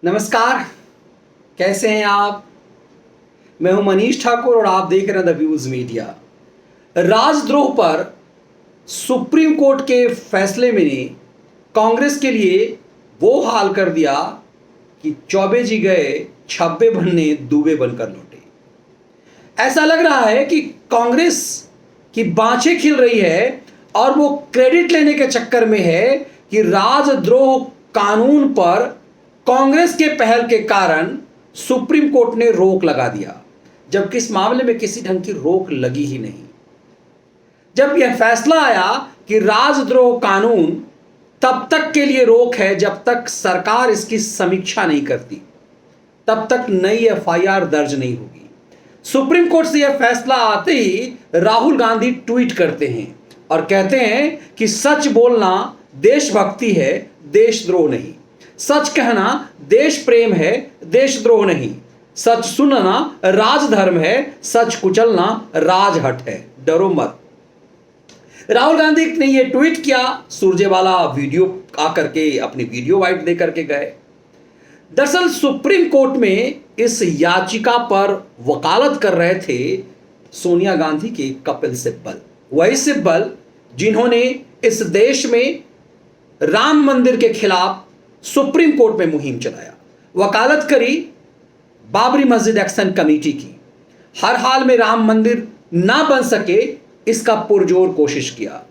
नमस्कार। कैसे हैं आप? मैं हूं मनीष ठाकुर और आप देख रहे हैं द व्यूज मीडिया। राजद्रोह पर सुप्रीम कोर्ट के फैसले में ने कांग्रेस के लिए वो हाल कर दिया कि चौबे जी गए छब्बे बनने दूबे बनकर लौटे। ऐसा लग रहा है कि कांग्रेस की बाँछें खिल रही है और वो क्रेडिट लेने के चक्कर में है कि राजद्रोह कानून पर कांग्रेस के पहल के कारण सुप्रीम कोर्ट ने रोक लगा दिया, जबकि इस मामले में किसी ढंग की रोक लगी ही नहीं। जब यह फैसला आया कि राजद्रोह कानून तब तक के लिए रोक है जब तक सरकार इसकी समीक्षा नहीं करती, तब तक नई एफआईआर दर्ज नहीं होगी। सुप्रीम कोर्ट से यह फैसला आते ही राहुल गांधी ट्वीट करते हैं और कहते हैं कि सच बोलना देशभक्ति है, देशद्रोह नहीं। सच कहना देश प्रेम है, देशद्रोह नहीं। सच सुनना राजधर्म है, सच कुचलना राजहट है। डरो मत। राहुल गांधी ने यह ट्वीट किया, सुरजेवाला वीडियो आकर के अपनी वीडियो वाइट दे करके गए। दरअसल सुप्रीम कोर्ट में इस याचिका पर वकालत कर रहे थे सोनिया गांधी के कपिल सिब्बल, वही सिब्बल जिन्होंने इस देश में राम मंदिर के खिलाफ सुप्रीम कोर्ट में मुहिम चलाया, वकालत करी बाबरी मस्जिद एक्शन कमेटी की, हर हाल में राम मंदिर ना बन सके इसका पुरजोर कोशिश किया।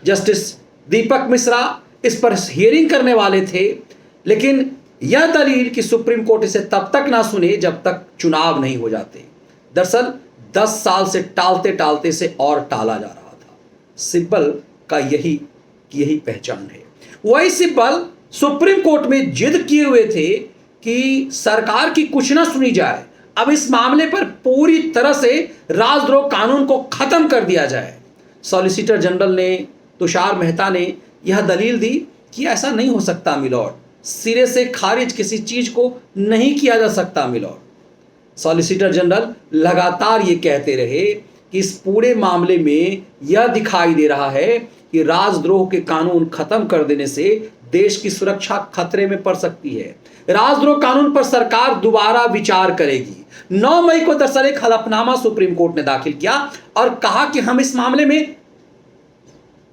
जस्टिस दीपक मिश्रा इस पर हियरिंग करने वाले थे, लेकिन यह दलील कि सुप्रीम कोर्ट इसे तब तक ना सुने जब तक चुनाव नहीं हो जाते। दरअसल 10 साल से टालते टालते से और टाला जा रहा था। सिब्बल का यही पहचान है। वही सिब्बल सुप्रीम कोर्ट में जिद किए हुए थे कि सरकार की कुछ ना सुनी जाए, अब इस मामले पर पूरी तरह से राजद्रोह कानून को खत्म कर दिया जाए। सॉलिसिटर जनरल ने तुषार मेहता ने यह दलील दी कि ऐसा नहीं हो सकता मिलॉर्ड, सिरे से खारिज किसी चीज को नहीं किया जा सकता मिलॉर्ड। सॉलिसिटर जनरल लगातार ये कहते रहे कि इस पूरे मामले में यह दिखाई दे रहा है कि राजद्रोह के कानून खत्म कर देने से देश की सुरक्षा खतरे में पड़ सकती है। राजद्रोह कानून पर सरकार दोबारा विचार करेगी। 9 मई को दरअसल एक हलफनामा सुप्रीम कोर्ट ने दाखिल किया और कहा कि हम इस मामले में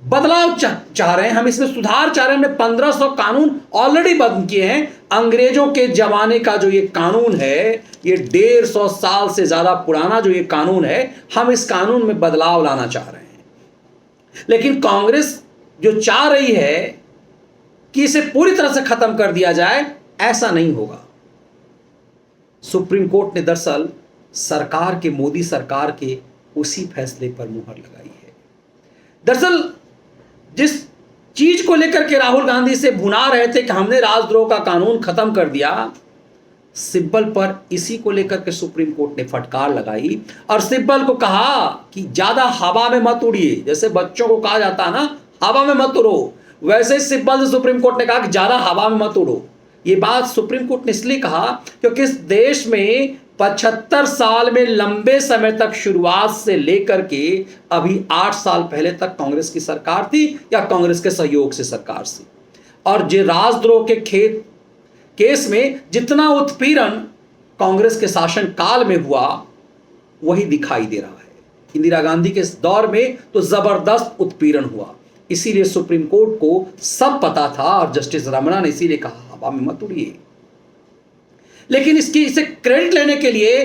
बदलाव चाह रहे हैं, हम इसमें सुधार चाह रहे हैं। हमने 1500 कानून ऑलरेडी बंद किए हैं। अंग्रेजों के जमाने का जो ये कानून है, ये 150 साल से ज्यादा पुराना जो ये कानून है, हम इस कानून में बदलाव लाना चाह रहे हैं। लेकिन कांग्रेस जो चाह रही है कि इसे पूरी तरह से खत्म कर दिया जाए, ऐसा नहीं होगा। सुप्रीम कोर्ट ने दरअसल सरकार के, मोदी सरकार के उसी फैसले पर मुहर लगाई है। दरअसल जिस चीज को लेकर के राहुल गांधी से भुना रहे थे कि हमने राजद्रोह का कानून खत्म कर दिया, सिब्बल पर इसी को लेकर के सुप्रीम कोर्ट ने फटकार लगाई और सिब्बल को कहा कि ज्यादा हवा में मत उड़िए। जैसे बच्चों को कहा जाता है ना, हवा में मत उड़ो, वैसे ही सिब्बल से सुप्रीम कोर्ट ने कहा कि ज्यादा हवा में मत उड़ो। ये बात सुप्रीम कोर्ट ने इसलिए कहा क्योंकि इस देश में 75 साल में लंबे समय तक, शुरुआत से लेकर के अभी 8 साल पहले तक कांग्रेस की सरकार थी या कांग्रेस के सहयोग से सरकार थी, और जो राजद्रोह के केस में जितना उत्पीड़न कांग्रेस के शासन काल में हुआ वही दिखाई दे रहा है। इंदिरा गांधी के दौर में तो जबरदस्त उत्पीड़न हुआ, इसीलिए सुप्रीम कोर्ट को सब पता था और जस्टिस रमणा ने इसीलिए कहा हवा में मत उड़िए। लेकिन इसे क्रेडिट लेने के लिए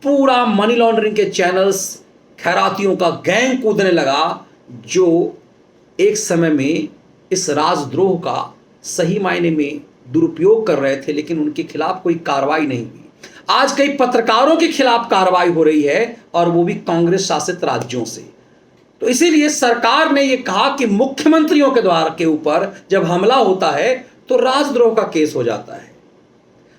पूरा मनी लॉन्ड्रिंग के चैनल्स, खैरातियों का गैंग कूदने लगा, जो एक समय में इस राजद्रोह का सही मायने में दुरुपयोग कर रहे थे, लेकिन उनके खिलाफ कोई कार्रवाई नहीं हुई। आज कई पत्रकारों के खिलाफ कार्रवाई हो रही है और वो भी कांग्रेस शासित राज्यों से। तो इसीलिए सरकार ने यह कहा कि मुख्यमंत्रियों के ऊपर जब हमला होता है तो राजद्रोह का केस हो जाता है।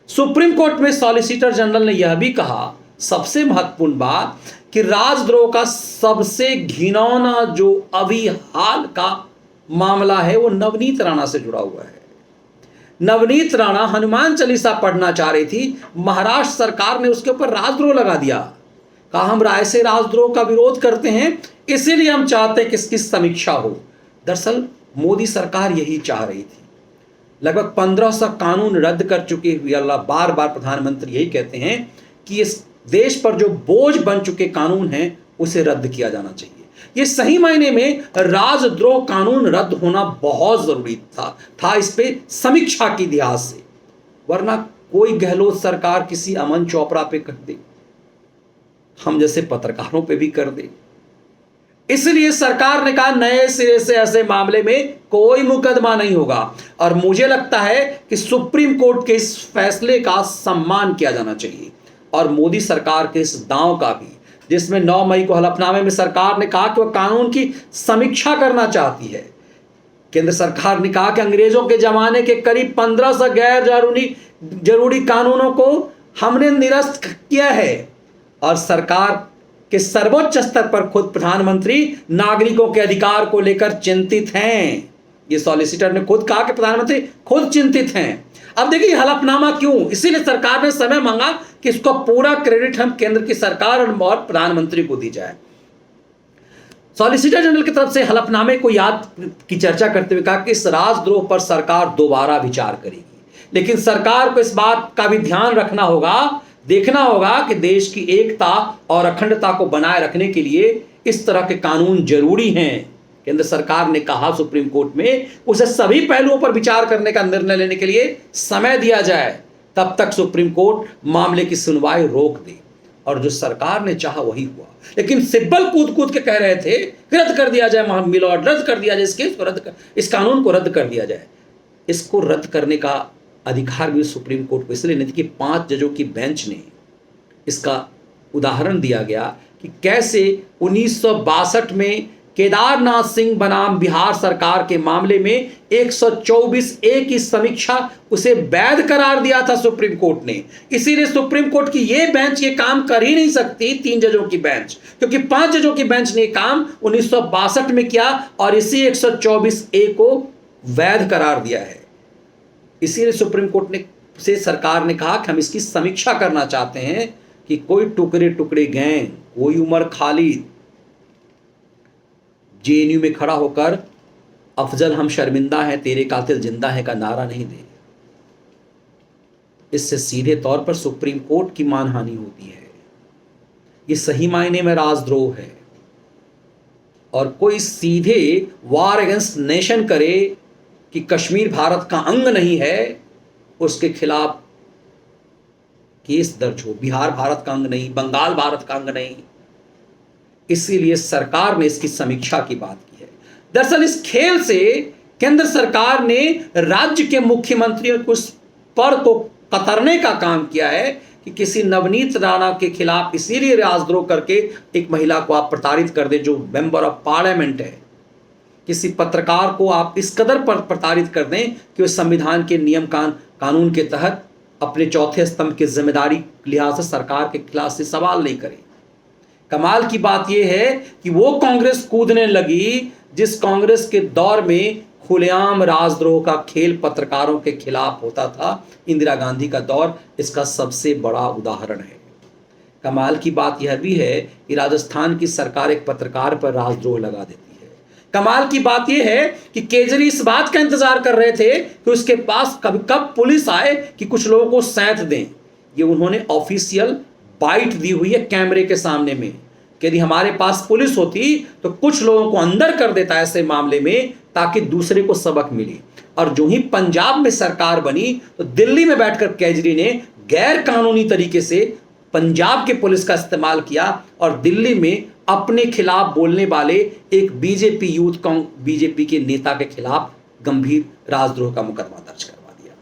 सुप्रीम कोर्ट में सॉलिसिटर जनरल ने यह भी कहा, सबसे महत्वपूर्ण बात, कि राजद्रोह का सबसे घिनौना जो अभी हाल का मामला है वो नवनीत राणा से जुड़ा हुआ है। नवनीत राणा हनुमान चालीसा पढ़ना चाह रही थी, महाराष्ट्र सरकार ने उसके ऊपर राजद्रोह लगा दिया। कहा हम राय से राजद्रोह का विरोध करते हैं, इसीलिए हम चाहते हैं कि इसकी समीक्षा हो। दरअसल मोदी सरकार यही चाह रही थी। लगभग 1500 कानून रद्द कर चुके हुए अल्लाह बार बार प्रधानमंत्री यही कहते हैं कि इस देश पर जो बोझ बन चुके कानून हैं उसे रद्द किया जाना चाहिए। ये सही मायने में राजद्रोह कानून रद्द होना बहुत जरूरी था इस पे समीक्षा की लिहाज से, वरना कोई गहलोत सरकार किसी अमन चोपड़ा पे कर दे, हम जैसे पत्रकारों पे भी कर दे। इसलिए सरकार ने कहा नए सिरे से ऐसे मामले में कोई मुकदमा नहीं होगा, और मुझे लगता है कि सुप्रीम कोर्ट के इस फैसले का सम्मान किया जाना चाहिए और मोदी सरकार के इस दांव का भी, जिसमें 9 मई को हलफनामे में सरकार ने कहा कि वह कानून की समीक्षा करना चाहती है। केंद्र सरकार ने कहा कि अंग्रेजों के जमाने के करीब 1500 गैर जरूरी कानूनों को हमने निरस्त किया है, और सरकार के सर्वोच्च स्तर पर खुद प्रधानमंत्री नागरिकों के अधिकार को लेकर चिंतित हैं। ये सॉलिसिटर ने खुद कहा कि प्रधानमंत्री खुद चिंतित हैं। अब देखिए हलफनामा क्यों, इसीलिए सरकार ने समय मांगा कि इसको पूरा क्रेडिट हम केंद्र की सरकार और प्रधानमंत्री को दी जाए। सॉलिसिटर जनरल की तरफ से हलफनामे को याद की चर्चा करते हुए कहा कि इस राजद्रोह पर सरकार दोबारा विचार करेगी, लेकिन सरकार को इस बात का भी ध्यान रखना होगा, देखना होगा कि देश की एकता और अखंडता को बनाए रखने के लिए इस तरह के कानून जरूरी हैं। केंद्र सरकार ने कहा सुप्रीम कोर्ट में उसे सभी पहलुओं पर विचार करने का निर्णय लेने के लिए समय दिया जाए, तब तक सुप्रीम कोर्ट मामले की सुनवाई रोक दे। और जो सरकार ने चाहा वही हुआ, लेकिन सिब्बल कूद कूद के कह रहे थे रद्द कर दिया जाए, मिलॉर्ड रद्द कर दिया जाए, इस कानून को रद्द कर दिया जाए। इसको रद्द करने का अधिकार भी सुप्रीम कोर्ट को इसलिए नहीं थी कि 5 जजों की बेंच ने इसका उदाहरण दिया गया कि कैसे 1962 में केदारनाथ सिंह बनाम बिहार सरकार के मामले में 124A की समीक्षा उसे वैध करार दिया था सुप्रीम कोर्ट ने। इसीलिए सुप्रीम कोर्ट की ये बेंच ये काम कर ही नहीं सकती, 3 जजों की बेंच, क्योंकि 5 जजों की बेंच ने काम 1962 में किया और इसी 124A को वैध करार दिया है। इसीलिए सुप्रीम कोर्ट ने से सरकार ने कहा कि हम इसकी समीक्षा करना चाहते हैं कि कोई टुकड़े टुकड़े गैंग, कोई उमर खालिद जेएनयू में खड़ा होकर अफजल हम शर्मिंदा हैं तेरे कातिल जिंदा है का नारा नहीं दे। इससे सीधे तौर पर सुप्रीम कोर्ट की मानहानि होती है। ये सही मायने में राजद्रोह है, और कोई सीधे वार अगेंस्ट नेशन करे कि कश्मीर भारत का अंग नहीं है, उसके खिलाफ केस दर्ज हो। बिहार भारत का अंग नहीं, बंगाल भारत का अंग नहीं। इसीलिए सरकार ने इसकी समीक्षा की बात की है। दरअसल इस खेल से केंद्र सरकार ने राज्य के मुख्यमंत्रियों को पर को कतरने का काम किया है कि किसी नवनीत राणा के खिलाफ इसीलिए राजद्रोह करके एक महिला को आप प्रताड़ित कर दे जो मेंबर ऑफ पार्लियामेंट है। किसी पत्रकार को आप इस कदर पर प्रताड़ित कर दें कि वह संविधान के नियम कानून के तहत अपने चौथे स्तंभ की जिम्मेदारी लिहाज से सरकार के खिलाफ से सवाल नहीं करे। कमाल की बात यह है कि वो कांग्रेस कूदने लगी जिस कांग्रेस के दौर में खुलेआम राजद्रोह का खेल पत्रकारों के खिलाफ होता था। इंदिरा गांधी का दौर इसका सबसे बड़ा उदाहरण है। कमाल की बात यह भी है कि राजस्थान की सरकार एक पत्रकार पर राजद्रोह लगा देती है। कमाल की बात यह है कि केजरी इस बात का इंतजार कर रहे थे कि उसके पास कब पुलिस आए कि कुछ लोगों को सैंत दें। ये उन्होंने ऑफिशियल बाइट दी हुई है कैमरे के सामने में कि यदि हमारे पास पुलिस होती तो कुछ लोगों को अंदर कर देता ऐसे मामले में ताकि दूसरे को सबक मिले। और जो ही पंजाब में सरकार बनी तो दिल्ली में बैठकर केजरी ने गैर कानूनी तरीके से पंजाब के पुलिस का इस्तेमाल किया और दिल्ली में अपने खिलाफ बोलने वाले एक बीजेपी के नेता के खिलाफ गंभीर राजद्रोह का मुकदमा दर्ज करवा दिया।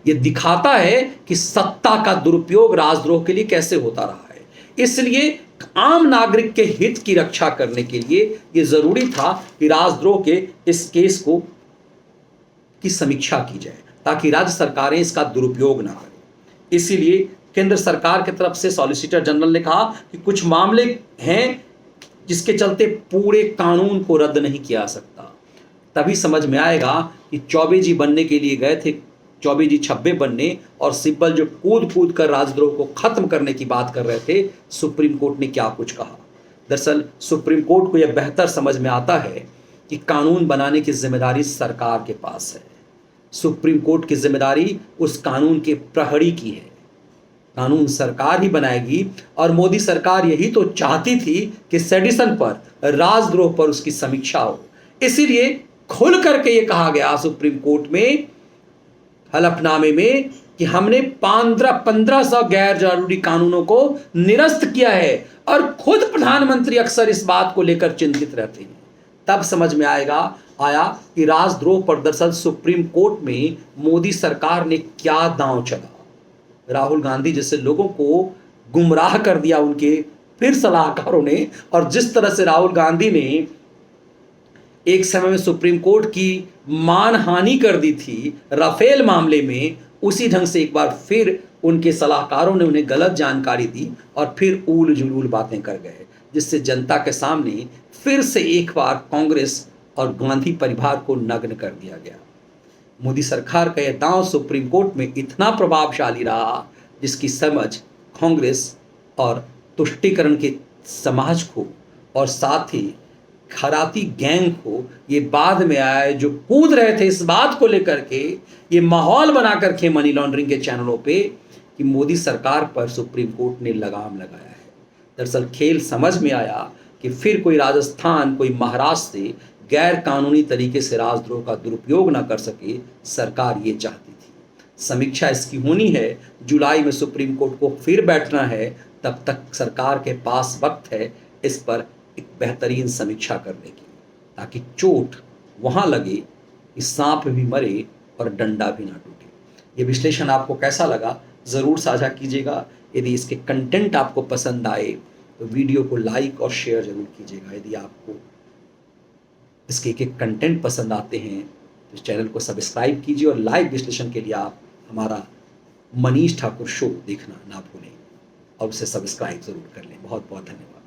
यह दिखाता है कि सत्ता का दुरुपयोग राजद्रोह के लिए कैसे होता रहा है। इसलिए आम नागरिक के हित की रक्षा करने के लिए यह जरूरी था कि राजद्रोह के इस केस की समीक्षा की जाए ताकि राज्य सरकारें इसका दुरुपयोग ना करें। इसीलिए केंद्र सरकार की तरफ से सॉलिसिटर जनरल ने कहा कि कुछ मामले हैं जिसके चलते पूरे कानून को रद्द नहीं किया सकता। तभी समझ में आएगा कि चौबे जी बनने के लिए गए थे, चौबे जी छब्बे बनने, और सिब्बल जो कूद कूद कर राजद्रोह को खत्म करने की बात कर रहे थे, सुप्रीम कोर्ट ने क्या कुछ कहा। दरअसल सुप्रीम कोर्ट को यह बेहतर समझ में आता है कि कानून बनाने की जिम्मेदारी सरकार के पास है। सुप्रीम कोर्ट की जिम्मेदारी उस कानून के प्रहरी की है। कानून सरकार ही बनाएगी और मोदी सरकार यही तो चाहती थी कि सेडिशन पर, राजद्रोह पर उसकी समीक्षा हो। इसीलिए खुल करके ये कहा गया सुप्रीम कोर्ट में हलफनामे में कि हमने 1500 गैर जरूरी कानूनों को निरस्त किया है और खुद प्रधानमंत्री अक्सर इस बात को लेकर चिंतित रहते हैं। तब समझ में आया कि राजद्रोह पर दरअसल सुप्रीम कोर्ट में मोदी सरकार ने क्या दांव चला। राहुल गांधी जैसे लोगों को गुमराह कर दिया उनके फिर सलाहकारों ने, और जिस तरह से राहुल गांधी ने एक समय में सुप्रीम कोर्ट की मानहानि कर दी थी राफेल मामले में, उसी ढंग से एक बार फिर उनके सलाहकारों ने उन्हें गलत जानकारी दी और फिर ऊल जुलूल बातें कर गए, जिससे जनता के सामने फिर से एक बार कांग्रेस और गांधी परिवार को नग्न कर दिया गया। मोदी सरकार का यह दांव सुप्रीम कोर्ट में इतना प्रभावशाली रहा, जिसकी समझ कांग्रेस और तुष्टीकरण के समाज को और साथ ही खराती गैंग को ये बाद में आया, जो कूद रहे थे इस बात को लेकर के, ये माहौल बना करके मनी लॉन्ड्रिंग के चैनलों पे कि मोदी सरकार पर सुप्रीम कोर्ट ने लगाम लगाया है। दरअसल खेल समझ में आया कि फिर कोई राजस्थान, कोई महाराष्ट्र से गैर कानूनी तरीके से राजद्रोह का दुरुपयोग ना कर सके, सरकार ये चाहती थी। समीक्षा इसकी होनी है, जुलाई में सुप्रीम कोर्ट को फिर बैठना है, तब तक सरकार के पास वक्त है इस पर एक बेहतरीन समीक्षा करने की, ताकि चोट वहाँ लगे कि सांप भी मरे और डंडा भी ना टूटे। ये विश्लेषण आपको कैसा लगा ज़रूर साझा कीजिएगा। यदि इसके कंटेंट आपको पसंद आए तो वीडियो को लाइक और शेयर जरूर कीजिएगा। यदि आपको इसके एक कंटेंट पसंद आते हैं तो इस चैनल को सब्सक्राइब कीजिए और लाइव विश्लेषण के लिए आप हमारा मनीष ठाकुर शो देखना ना भूलें और उसे सब्सक्राइब ज़रूर कर लें। बहुत बहुत धन्यवाद।